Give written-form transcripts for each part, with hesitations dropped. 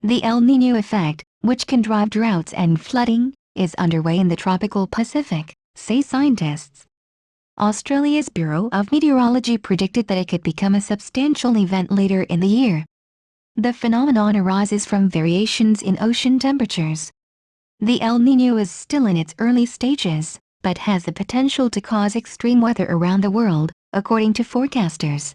The El Nino effect, which can drive droughts and flooding, is underway in the tropical Pacific, say scientists. Australia's Bureau of Meteorology predicted that it could become a substantial event later in the year. The phenomenon arises from variations in ocean temperatures. The El Nino is still in its early stages, but has the potential to cause extreme weather around the world, according to forecasters.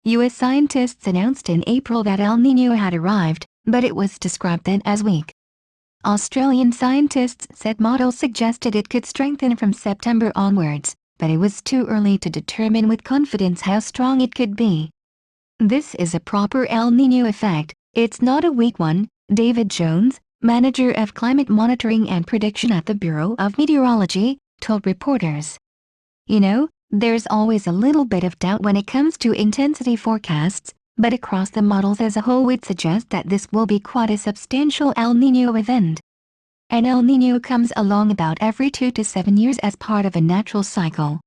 U.S. scientists announced in April that El Nino had arrived, but it was described then as weak. Australian scientists said models suggested it could strengthen from September onwards, but it was too early to determine with confidence how strong it could be. This is a proper El Nino effect, it's not a weak one, David Jones, manager of climate monitoring and prediction at the Bureau of Meteorology, told reporters. You know, there's always a little bit of doubt when it comes to intensity forecasts, but across the models as a whole we'd suggest that this will be quite a substantial El Nino event. An El Nino comes along about every 2 to 7 years as part of a natural cycle.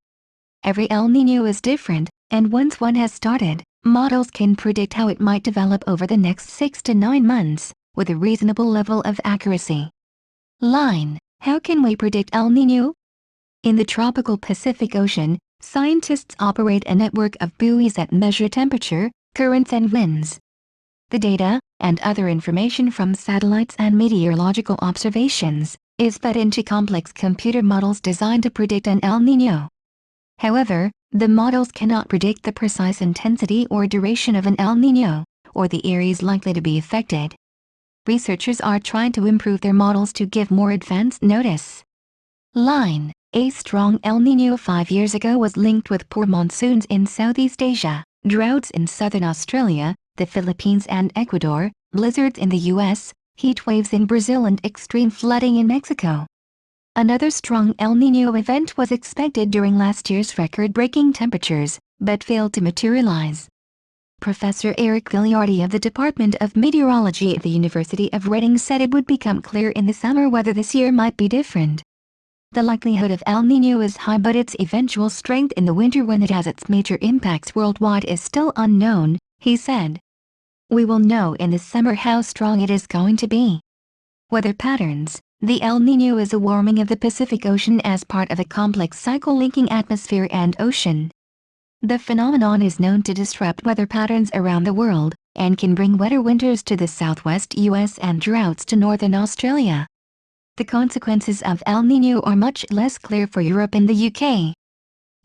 Every El Nino is different, and once one has started, models can predict how it might develop over the next 6 to 9 months, with a reasonable level of accuracy. How can we predict El Nino? In the tropical Pacific Ocean, scientists operate a network of buoys that measure temperature, currents and winds. The data, and other information from satellites and meteorological observations, is fed into complex computer models designed to predict an El Nino. However, the models cannot predict the precise intensity or duration of an El Nino, or the areas likely to be affected. Researchers are trying to improve their models to give more advanced notice. A strong El Nino 5 years ago was linked with poor monsoons in Southeast Asia, droughts in southern Australia, the Philippines and Ecuador, blizzards in the US, heat waves in Brazil and extreme flooding in Mexico. Another strong El Nino event was expected during last year's record-breaking temperatures, but failed to materialize. Professor Eric Giliardi of the Department of Meteorology at the University of Reading said it would become clear in the summer whether this year might be different. The likelihood of El Nino is high, but its eventual strength in the winter when it has its major impacts worldwide is still unknown, he said. We will know in the summer how strong it is going to be. Weather patterns. The El Nino is a warming of the Pacific Ocean as part of a complex cycle linking atmosphere and ocean. The phenomenon is known to disrupt weather patterns around the world, and can bring wetter winters to the southwest US and droughts to northern Australia. The consequences of El Nino are much less clear for Europe and the UK.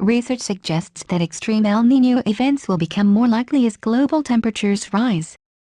Research suggests that extreme El Nino events will become more likely as global temperatures rise.